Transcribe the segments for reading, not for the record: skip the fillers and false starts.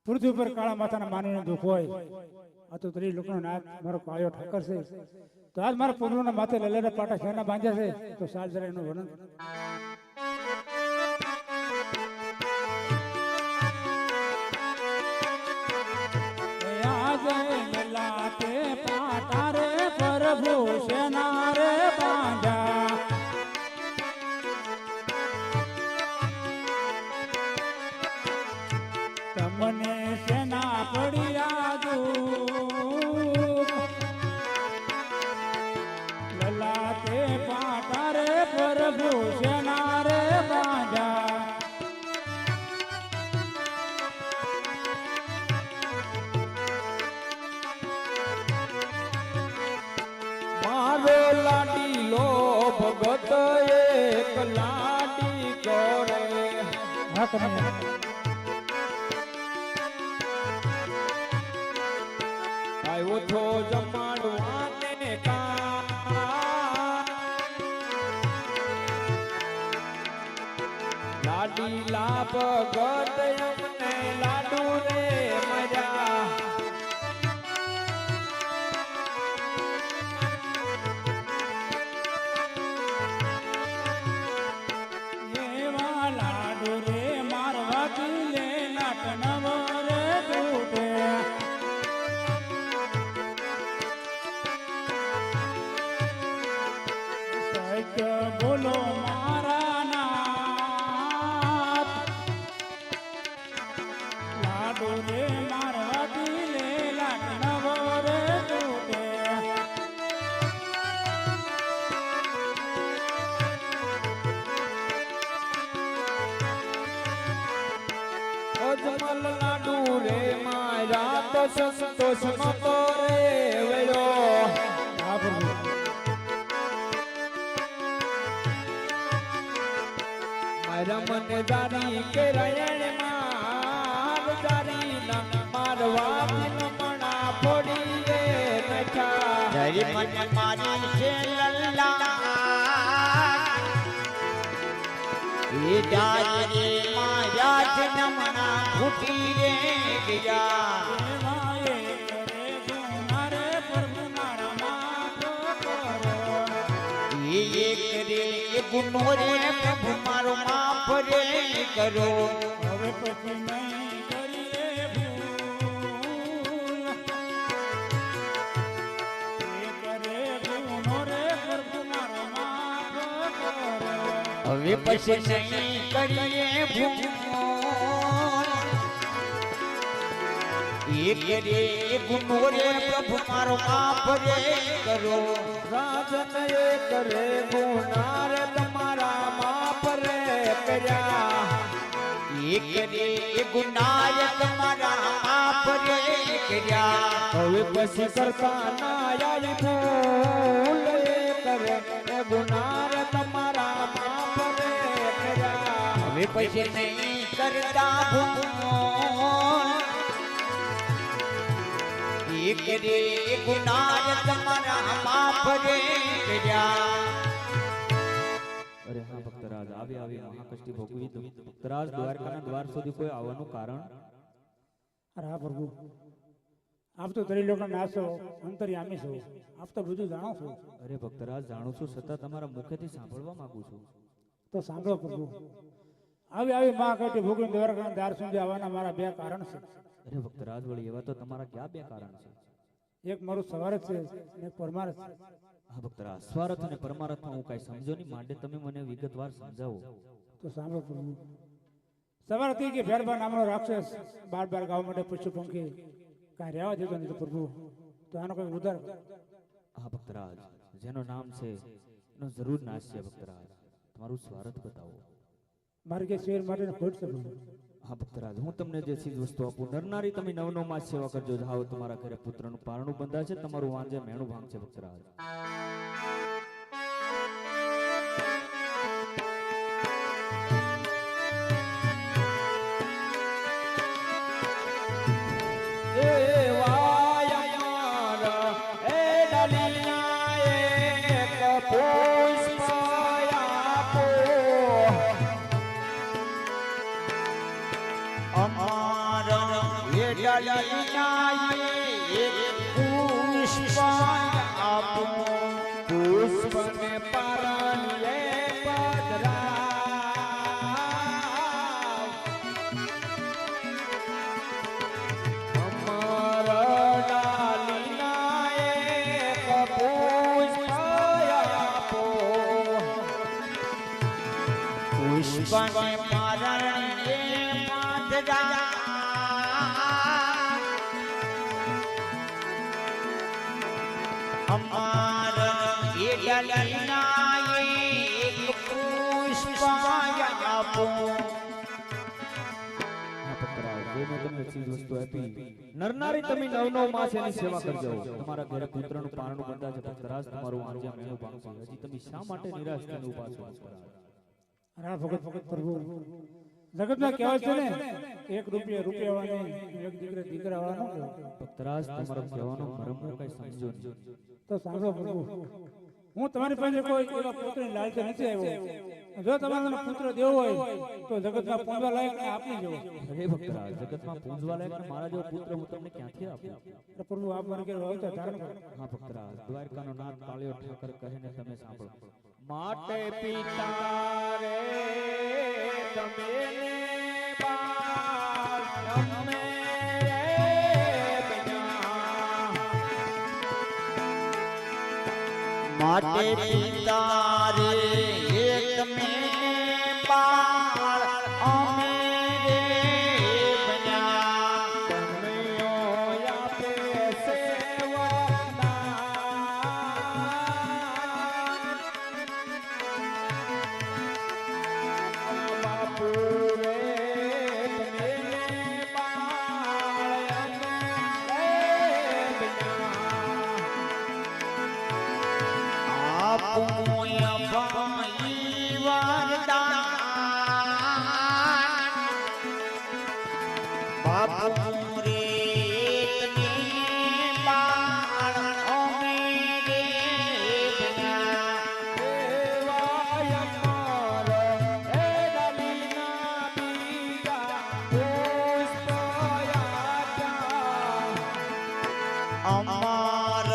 પૃથ્વી ઉપર કાળા માથાના માનવીનો દુઃખ હોય આ તો ત્રી લોકોનો નાથ મારો કાયો ઠાકર છે તો આજ મારા પૂર્વના માથે લલેરા પાટા શેના બાંધ્યા છે તો સાલ જરા એનું વર્ણન લલાટે પાટા રે પ્રભુ શેના રે બાંધ્યા તમને સેના પડ્યા દુઃખ લલાટે પાટા રે પ્રભુ સેના રે બાંધ્યા મારો લાડીલો ભગત એક લાડી કરે આવ્યો છો જમાડવાને લાડીલા ભગત અમને લાડુ રે મજા બોલો મારા નાથ લાડુ રે મારવા દિલે લાટનવો રે તૂટે અજમલ લાડુ રે મારા તો સંતોષ નતો રે વયો રમન દારી કે રયણ માર દારી ના મારવા મણા ફોડી રે નઠા જરી મન મારી છે લલ્લા એ દારી માયા જ નમણા ફૂટી રે ગયા એક રે ગુનો રે પ્રભુ મારો માફ રે કરો હવે પછી નહીં કરીએ ભૂલ એક રે ગુનો રે પ્રભુ મારો માફ કરો હવે પછી નહીં કરીએ ભૂલ એક રે ગુનો રે પ્રભુ મારો માફ રે કરો રાજન એક રે ગુનાર તમારા માફ રે કર્યા એક રે ગુનાય તમારા માફ રે કર્યા હવે પછી કરતા ના આવી ભૂલ એક રે ગુનાર તમારા માફ રે કર્યા હવે પછી નહીં કરતા ભૂલ એક રે ગુનાય તમારા માફ રે કર્યા અરે હા ભક્તરાજ આવી આવી મહાકષ્ટી ભોગવી તો ભક્તરાજ દ્વારકાના દ્વાર સુધી કોઈ આવવાનું કારણ અરે હા પ્રભુ આપ તો દરેક લોકો નાશો અંતર્યામી છો આપ તો બધું જાણો છો અરે ભક્તરાજ જાણું છું છતાં તમારા મુખેથી સાંભળવા માંગુ છું તો સાંભળો પ્રભુ આવી આવી મહાકષ્ટી ભોગવી દ્વારકાના દ્વાર સુધી આવવાના મારા બે કારણ છે અરે ભક્તરાજ વળી એવા તો તમારા ક્યાં બે કારણ છે એક મારું સ્વાર્થ છે અને એક પરમાર્થ છે હા ભક્તરાજ સ્વાર્થ અને પરમાર્થમાં હું કાંઈ સમજો નહીં માંડે તમે મને વિગતવાર સમજાવો તો સાંભળો પ્રભુ સવાર હતી કે ભેરબા નામનો રાક્ષસ બાર બાર ગાવા માટે પશુ પંખી કાંઈ રહેવા દેતો નથી પ્રભુ તો આનો કોઈ ઉધાર હા ભક્તરાજ જેનું નામ છે એનો જરૂર નાશ છે ભક્તરાજ તમારું સ્વાર્થ બતાવો મારે કે શેર માટે ખોટ છે પ્રભુ હા ભક્તરાજ હું તમને જે ચીજ વસ્તુ આપું નરનારી તમે નવ માસ સેવા કરજો જાઓ તમારા ઘરે પુત્રનું પારણું બંધા છે તમારું વાંજે મેણું ભાંગ છે ભક્તરાજ ડલિયા એક પુષ્પ આપો પુષ્પને પારણીએ પધરાવ અમર ડાલીના એક પુષ્પ આપો પુષ્પને પારણીએ પધરા અમાર એ ડલિયા એક પુષ્પ આપો હા પકડાવ જે મેં તમને ચીજ વસ્તુ આપી નરનારી તમે નવ નવ માસ એની સેવા કરજો તમારા ઘરે પુત્રનું પારણું બંધા છે ભક્તરાજ તમારું આંજ્યા મેણું ભાંગશે હજી તમે શા માટે નિરાશ થઈને ઉભા છો રા ભગત પ્રભુ જગતમાં કહેવાય છે ને એક રૂપિયા વાળાને એક દીકરા વાળાનો ભક્તરાજ તમારો કહેવાનો મરમ હું કઈ સમજો નહીં તો સાંભળો પ્રભુ હું તમારી પાસે કોઈ એવા પુત્રની લાલચ નથી આવ્યો જો તમારે મને પુત્ર દેવો હોય તો જગતમાં પૂંજવા લાયક ને આપી જવો અરે ભક્તરાજ જગતમાં પૂંજવા લાયક ને મારા જેવો પુત્ર હું તમને ક્યાંથી આપું તો પ્રભુ આપ મને કે હોય તો ધારણ કરો હા ભક્તરાજ દ્વારકાનો નાથ કાળિયો ઠાકર કહીને તમે સાંભળો માટે પિતા રે તમે બાળ અમે માટે પિતા રે એક મેં બાળ અમે રે બન્યા તમે આપે સેવાના બાપુ રે તમે બાળ અમે બન્યા આપોય ભાઈ વરદાન બાપુ રે તને બાળ અમે રે બન્યા દેવાય અમર હે ડાલીના બીજા પુષ્પ આપ્યા અમાર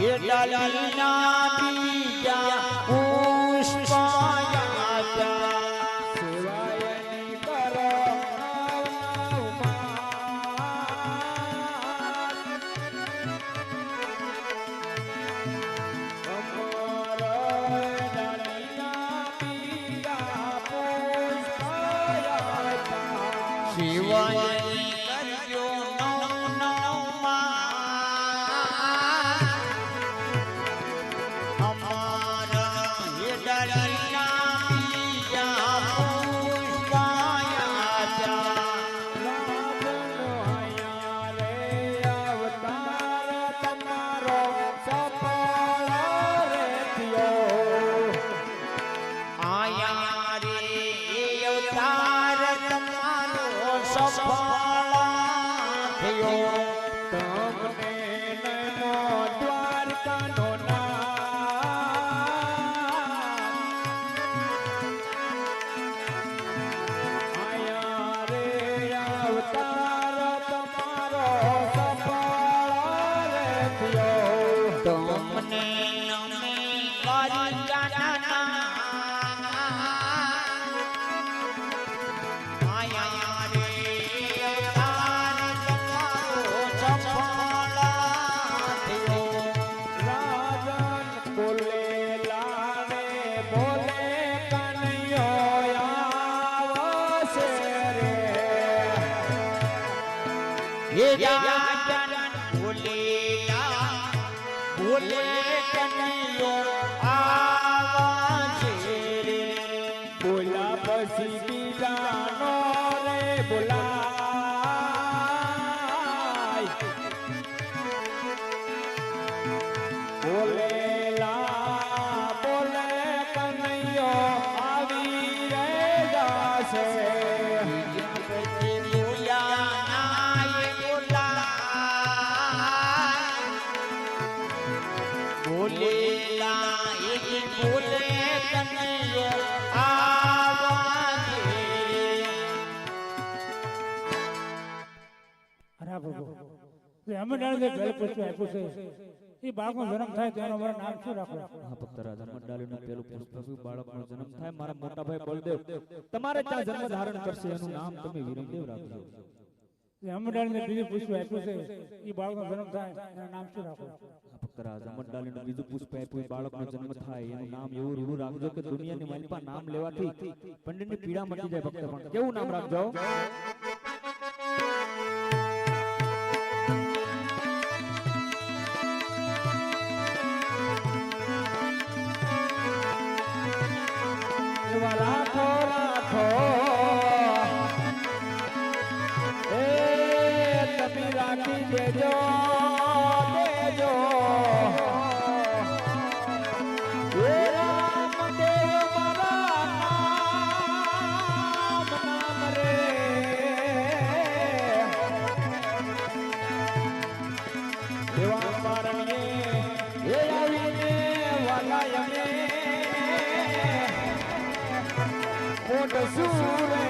હેડલીના બીજા પુષ્પ આપ્યા સેવાયની કરો અમર ડાલીના બીજા પુષ્પ આપ્યા શિવાય કરજો નવ અમાર હેડલીના બીજા પુષ્પ આપ્યા લાગનો આયા રે અવતાર તમારો સફળ રે થયો આયા રે એ અવતાર તમારો સફળ થયો તમને નમો દ્વારકાનો નામ આયા રે અવતાર તમારો સફળ રે થયો તમને નમે કરી જાના આયા રે અવતાર તમારો સફળ થયો રાજન બોલે લાડે બોલે કનૈયો આવશે રે હે રાજન બોલેલા બોલે કનૈયો આવશે રે બોલા પછી બીજાનો રે બોલાય બોલેલા બોલે કનૈયો આવી રે જાશે પછી બોલ્યા નાય બોલા બોલેલા ખરા પ્રભુ જે અમે ડાળે જે બેલ પુષ્પ આપ્યું છે એ બાળકનો જન્મ થાય તો એનું અમારું નામ શું રાખવું? હા ભક્તરાજ અમરડાલીનું પેલું પુષ્પ બાળકનો જન્મ થાય મારા મોટા ભાઈ બળદેવ તમારે ત્યાં જન્મ ધારણ કરશે એનું નામ તમે વિરમદેવ રાખજો. જે અમે ડાળે બીજું પુષ્પ આપ્યું છે એ બાળકનો જન્મ થાય એનું નામ શું રાખવું? હા ભક્તરાજ અમરડાલીનું બીજું પુષ્પ આપ્યું બાળકનો જન્મ થાય એનું નામ એવું રૂડું રાખજો કે દુનિયાની માલપા નામ લેવાથી પંડિતની પીડા મટી જાય ભક્ત. પણ કેવું નામ રાખજો? રાખો રાખો એ તમે રાખી દેજો દેજો એ રામદેવ મારા નામ રે એવા પારણીએ એ આવીને વાલાયને મોટ સુરે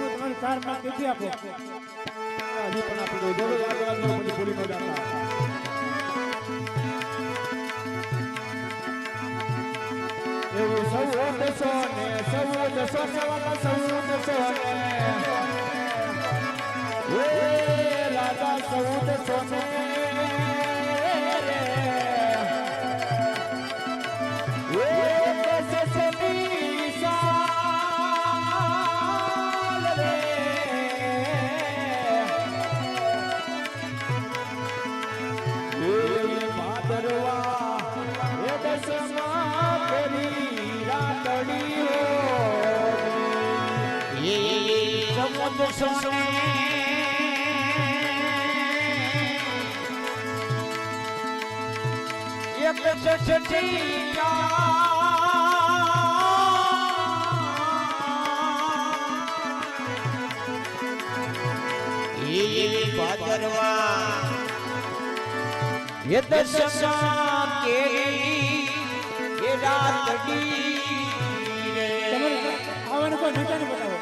તમારી કાર માં તેથી આપો. હજી પણ આપી દો જોડો યાદ રાખજો પછી ભૂલી ન જાતા. એવું સૌદ સોને વાલા સૌદ સોને એ રાજા સૌદ સોને ये दशा केरी ये रातड़ी તમારે આવવાનું કોઈ નિશાન બતાવો.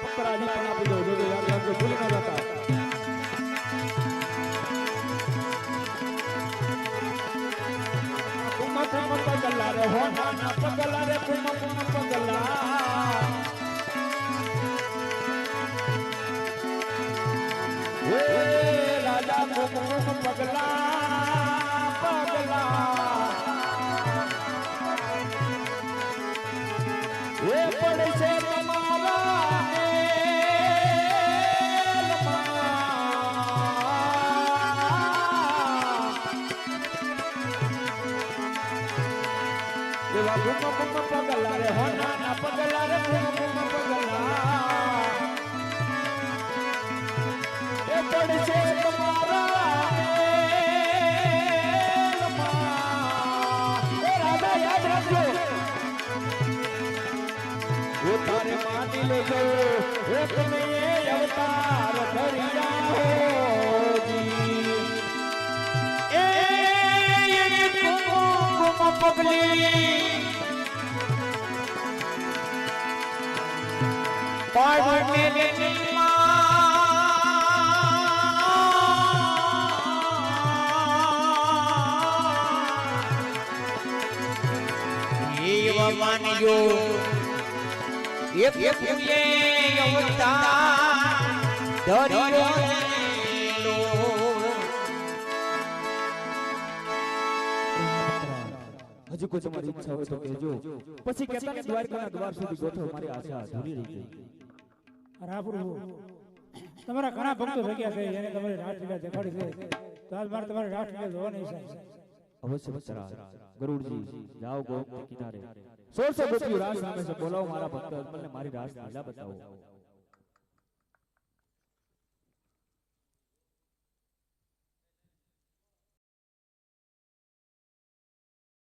ભક્તરાજ હજી પણ આપી દો જોડો યાદ રાખજો ભૂલી ન જાતા. कुम पगला रे हो ना पगला रे कुम पगला हे राजा कुम पगला पगला हे पड़े से तुम्हारा पगला रे हो ना पगला रे पगला ये पड़ से तुम्हारा राजा याद रखो वो तारे मानी ले जो वो तुम्हें ये अवतार धरिया होगी पगली मानियो एक अवतार હજી કોઈ તમારી ઈચ્છા હોય તો કહેજો. પછી કહેતા ને દ્વારકાના દ્વાર સુધી ગોઠવ મારી આશા અધૂરી રહી ગઈ. હા પ્રભુ તમારા ઘણા ભક્તો ભેગ્યા છે જેને તમારી રાસલીલા દેખાડી છે તો આજ મારે તમારી રાસલીલા જોવાની ઈચ્છા છે. અવશ્ય ભક્તરાજ ગરુડજી જાઓ ગોમતી કિનારે 1600 ગોપીઓ રાસ સામે છે બોલાવો મારા ભક્ત અજમલને મારી રાસ લીલા બતાવો.